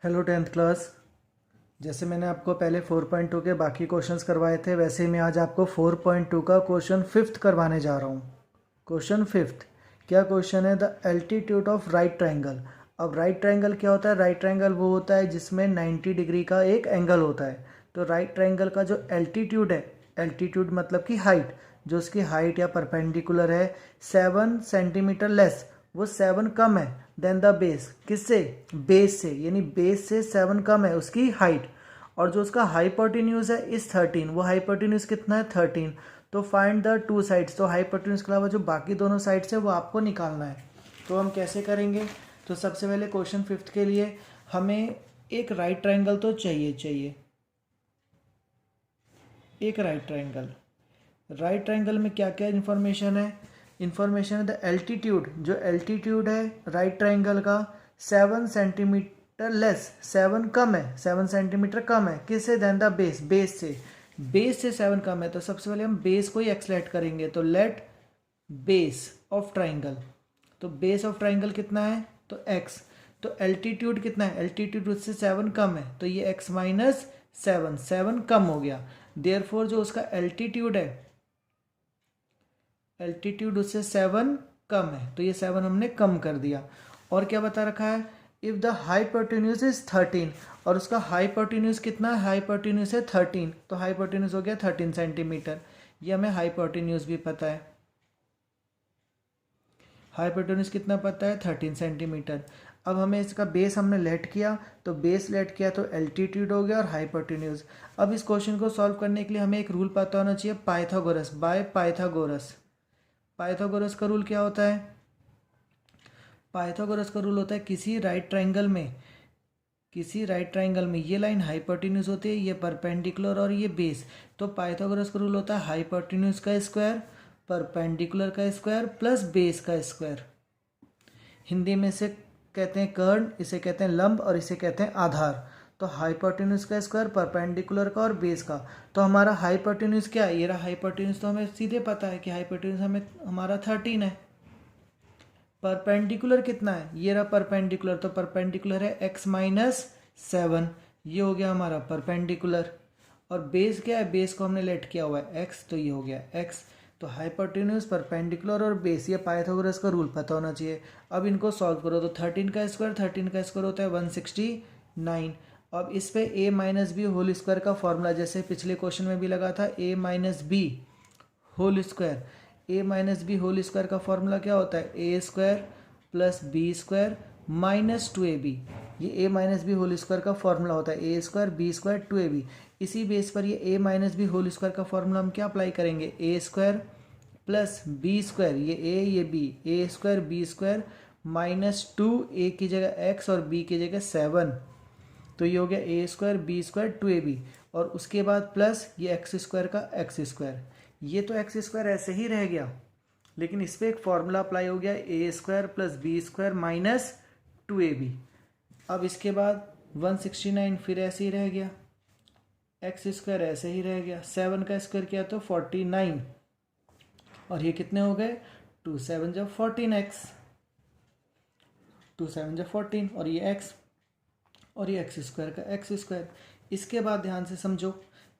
Hello tenth class. जैसे मैंने आपको पहले 4.2 के बाकी क्वेश्चंस करवाए थे, वैसे ही मैं आज आपको 4.2 का क्वेश्चन फिफ्थ करवाने जा रहा हूँ। क्वेश्चन फिफ्थ क्या क्वेश्चन है? The altitude of right triangle. अब राइट ट्रायंगल क्या होता है? राइट ट्रायंगल वो होता है जिसमें 90 डिग्री का एक एंगल होता है। तो राइट ट्रायंगल का जो एल्टीट्यूड है, एल्टीट्यूड मतलब कि हाइट, जो उसकी हाइट या परपेंडिकुलर है 7 सेंटीमीटर लेस, वो 7 कम है देन द बेस। किससे? बेस से, यानी बेस से 7 कम है उसकी हाइट। और जो उसका हाइपोटेन्यूज है इस 13, वो हाइपोटेन्यूज कितना है? 13। तो फाइंड द टू साइड्स। तो हाइपोटेन्यूज के अलावा जो बाकी दोनों साइड्स है वो आपको निकालना है। तो हम कैसे करेंगे? तो सबसे पहले क्वेश्चन फिफ्थ के लिए हमें एक राइट ट्रायंगल तो चाहिए एक राइट ट्रायंगल। राइट ट्रायंगल में क्या क्या इन्फॉर्मेशन है? इन्फॉर्मेशन है द एल्टीट्यूड। जो एल्टीट्यूड है राइट ट्रायंगल का 7 सेंटीमीटर लेस, 7 कम है, 7 सेंटीमीटर कम है। किससे? देन द बेस, बेस से। बेस से 7 कम है, तो सबसे पहले हम बेस को ही एक्सलेट करेंगे। तो लेट बेस ऑफ ट्रायंगल। तो बेस ऑफ ट्रायंगल कितना है? तो x। तो एल्टीट्यूड कितना है? एल्टीट्यूड उससे 7 कम है, तो ये x माइनस 7, 7 कम हो गया। देयरफॉर जो उसका एल्टीट्यूड है, एल्टीट्यूड उससे 7 कम है, तो ये 7 हमने कम कर दिया। और क्या बता रखा है? इफ़ द हाइपोटेन्यूज इज 13, और उसका हाइपोटेन्यूज कितना है? हाइपोटेन्यूज है 13, तो हाइपोटेन्यूज हो गया 13 सेंटीमीटर। ये हमें हाइपोटेन्यूज भी पता है। हाइपोटेन्यूज कितना पता है? 13 सेंटीमीटर। अब हमें इसका बेस हमने लेट किया, तो बेस लेट किया तो एल्टीट्यूड हो गया और हाइपोटेन्यूज। अब इस क्वेश्चन को सॉल्व करने के लिए हमें एक रूल पता होना चाहिए, पाइथागोरस, बाय पाइथागोरस। पाइथागोरस का रूल क्या होता है? पाइथागोरस का रूल होता है किसी राइट ट्रायंगल में ये लाइन हाइपोटेन्यूज होती है, ये परपेंडिकुलर और ये बेस। तो पाइथागोरस का रूल होता है हाइपोटेन्यूज का स्क्वायर, परपेंडिकुलर का स्क्वायर प्लस बेस का स्क्वायर। हिंदी में इसे कहते हैं कर्ण, इसे कहते हैं लंब और इसे कहते हैं आधार। तो हाइपोटेन्यूज का स्क्वायर, परपेंडिकुलर का और बेस का। तो हमारा हाइपोटेन्यूज क्या है? ये रहा हाइपोटेन्यूज। तो हमें सीधे पता है कि हाइपोटेन्यूज हमारा 13 है। परपेंडिकुलर कितना है? ये रहा परपेंडिकुलर, तो परपेंडिकुलर है x माइनस 7। ये हो गया हमारा परपेंडिकुलर। और बेस क्या है? बेस को हमने लेट किया हुआ है x, तो ये हो गया x। तो हाइपोटेन्यूज, परपेंडिकुलर और बेस, ये पाइथागोरस का रूल पता होना चाहिए। अब इनको सॉल्व करो तो 13 का स्क्वायर होता है 169। अब इस पे a minus B whole square का फॉर्मूला जैसे पिछले क्वेश्चन में भी लगा था, a minus B whole square. A minus B whole square का फॉर्मूला क्या होता है? A square plus B square minus 2ab। ये A minus B whole square का फॉर्मूला होता है, A square B square 2ab। इसी बेस पर ये A minus B whole square का फॉर्मूला हम क्या अप्लाई करेंगे? ए स्क्वायर प्लस बी स्क्वायर, ये ए ये बी, ए स्क्वायर बी स्क्वायर माइनस 2, ए की जगह एक्स और बी की जगह 7। तो ये हो गया A square B square 2ab। और उसके बाद प्लस ये एक्स स्क्वायर का एक्स स्क्वायर। ये तो एक्स स्क्वायर ऐसे ही रह गया, लेकिन इस पर एक फॉर्मूला अप्लाई हो गया, A square plus B square minus 2ab। अब इसके बाद 169 फिर ऐसे ही रह गया, एक्स स्क्वायर ऐसे ही रह गया, 7 का स्क्वायर किया तो 49। और ये कितने हो गए? 2 7 जब 14x, 2 7 जब 14, और ये एक्स, और ये एक्स स्क्वायर का एक्स स्क्वायर। इसके बाद ध्यान से समझो,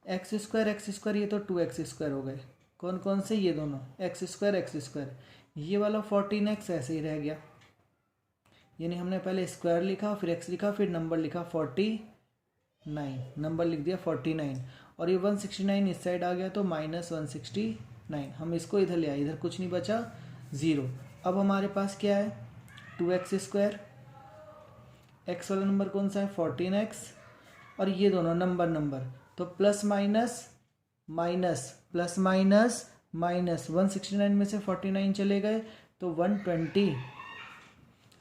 एक्स स्क्वायर ये तो 2x स्क्वायर हो गए। कौन कौन से? ये दोनों, एक्स स्क्वायर। ये वाला 14x ऐसे ही रह गया, यानी हमने पहले स्क्वायर लिखा, फिर x लिखा, फिर नंबर लिखा 49, नंबर लिख दिया 49। और ये 169 इस साइड आ गया तो माइनस 169। हम इसको इधर ले आए, इधर कुछ नहीं बचा, 0। अब हमारे पास क्या है? 2x स्क्वायर, एक्स वाला नंबर कौन सा है? 14x। और ये दोनों नंबर, तो plus minus minus, plus minus minus, 169 में से 49 चले गए तो 120,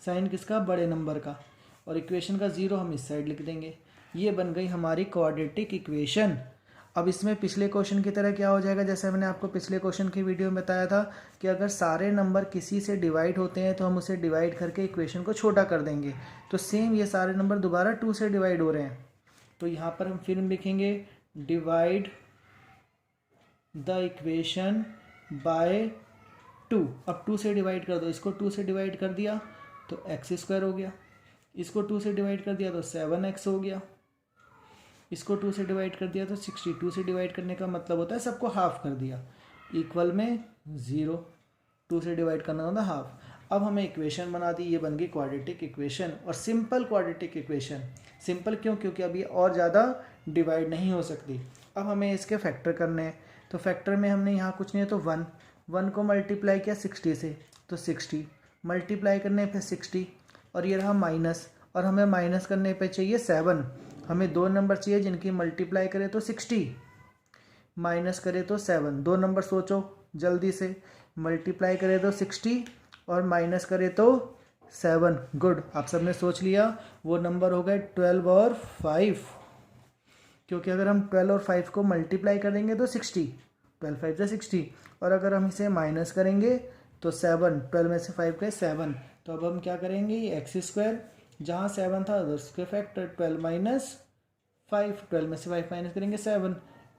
साइन किसका? बड़े नंबर का। और इक्वेशन का 0 हम इस साइड लिख देंगे। ये बन गई हमारी क्वाड्रेटिक इक्वेशन। अब इसमें पिछले क्वेश्चन की तरह क्या हो जाएगा? जैसे मैंने आपको पिछले क्वेश्चन की वीडियो में बताया था कि अगर सारे नंबर किसी से डिवाइड होते हैं तो हम उसे डिवाइड करके इक्वेशन को छोटा कर देंगे। तो सेम ये सारे नंबर दोबारा 2 से डिवाइड हो रहे हैं, तो यहाँ पर हम फिर लिखेंगे डिवाइड द इक्वेशन बाय 2। अब 2 से डिवाइड कर दो, इसको 2 से डिवाइड कर दिया तो एक्स स्क्वायर हो गया। इसको 2 से डिवाइड कर दिया तो 7x हो गया, इसको 2 से डिवाइड कर दिया तो 60। 2 से डिवाइड करने का मतलब होता है सबको हाफ कर दिया, इक्वल में 0। 2 से डिवाइड करना होता है हाफ। अब हमें इक्वेशन बना दी, ये बन गई क्वाड्रेटिक इक्वेशन और सिंपल क्वाड्रेटिक इक्वेशन। सिंपल क्यों? क्योंकि अभी और ज़्यादा डिवाइड नहीं हो सकती। अब हमें इसके फैक्टर करने हैं, तो फैक्टर में हमने यहाँ कुछ नहीं है तो 1 को मल्टीप्लाई किया 60 से तो 60, मल्टीप्लाई करने पे 60 और ये रहा माइनस, और हमें माइनस करने पे चाहिए 7। हमें 2 नंबर चाहिए जिनकी मल्टीप्लाई करें तो 60, माइनस करें तो 7। 2 नंबर सोचो जल्दी से, मल्टीप्लाई करें तो 60 और माइनस करें तो 7। गुड, आप सबने सोच लिया। वो नंबर हो गए 12 और 5, क्योंकि अगर हम 12 और 5 को मल्टीप्लाई करेंगे तो 60, 12 5 से 60, और अगर हम इसे माइनस करेंगे तो 7, 12 में से 5 गए 7। तो अब हम क्या करेंगे, ये x², जहाँ 7 था उसके फैक्टर 12 माइनस 5, 12 में से 5 माइनस करेंगे 7,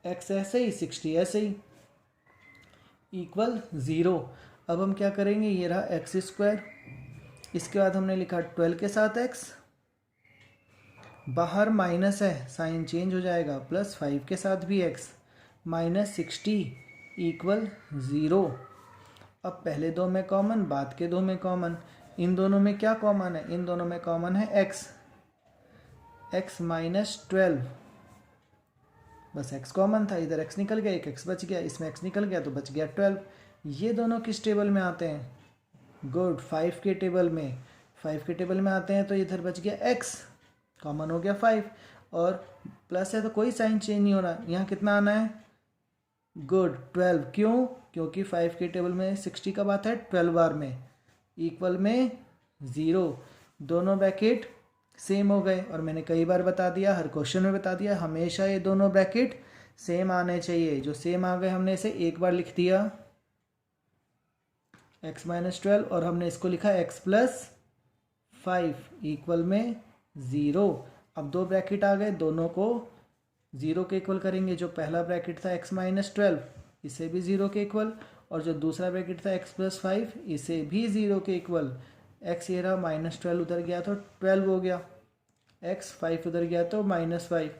x ऐसे ही 60 ऐसे ही, इक्वल 0। अब हम क्या करेंगे, ये रहा x², इसके बाद हमने लिखा 12 के साथ x, बाहर माइनस है साइन चेंज हो जाएगा, प्लस 5 के साथ भी x, माइनस 60 इक्वल 0। अब पहले दो में कॉमन, बाद के दो में कॉमन, इन दोनों में क्या कॉमन है, इन दोनों में कॉमन है x माइनस 12, बस x कॉमन था, इधर x निकल गया, एक x बच गया, इसमें x निकल गया तो बच गया 12। ये दोनों किस टेबल में आते हैं, गुड, 5 के टेबल में, 5 के टेबल में आते हैं, तो इधर बच गया x, कॉमन हो गया 5, और प्लस है तो कोई साइन चेंज नहीं हो रहा, यहाँ कितना आना है, गुड 12। क्यों? क्योंकि 5 के टेबल में 60 कब आता है, 12 बार में, इक्वल में 0। दोनों ब्रैकेट सेम हो गए, और मैंने कई बार बता दिया, हर क्वेश्चन में बता दिया, हमेशा ये दोनों ब्रैकेट सेम आने चाहिए। जो सेम आ गए हमने इसे एक बार लिख दिया x माइनस 12, और हमने इसको लिखा x प्लस 5 इक्वल में 0। अब दो ब्रैकेट आ गए, दोनों को 0 के इक्वल करेंगे। जो पहला ब्रैकेट था x माइनस 12, इसे भी 0 के इक्वल, और जो दूसरा ब्रैकेट था x प्लस 5, इसे भी 0 के इक्वल। x ये रहा माइनस 12 उधर गया तो 12 हो गया, x 5 उधर गया तो माइनस 5।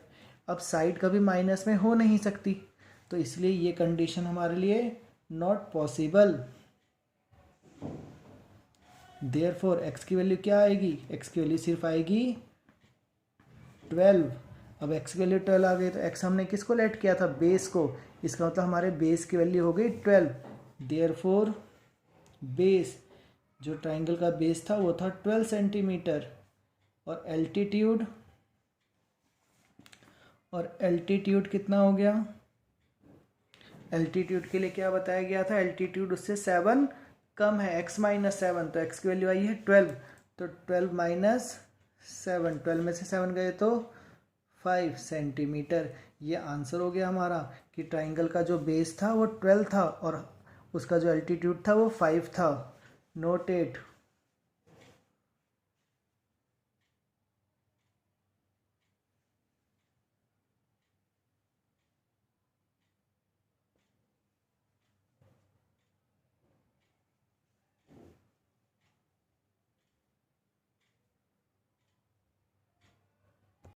अब साइड कभी माइनस में हो नहीं सकती, तो इसलिए ये कंडीशन हमारे लिए नॉट पॉसिबल। देयरफॉर x की वैल्यू क्या आएगी, x की वैल्यू सिर्फ आएगी 12। अब x की वैल्यू 12 आ गई तो x हमने किसको लेट किया था, बेस को, इसका मतलब हमारे बेस की वैल्यू हो गई 12। देयरफॉर बेस, जो ट्राइंगल का बेस था वो था 12 सेंटीमीटर, और एल्टीट्यूड कितना हो गया, एल्टीट्यूड के लिए क्या बताया गया था, एल्टीट्यूड उससे 7 कम है, x माइनस 7, तो x की वैल्यू आई है 12, तो 12 माइनस 7, 12 में से 7 गए तो 5 सेंटीमीटर। ये आंसर हो गया हमारा कि ट्राइंगल का जो बेस था वो 12 था और उसका जो एल्टीट्यूड था वो 5 था। Note it.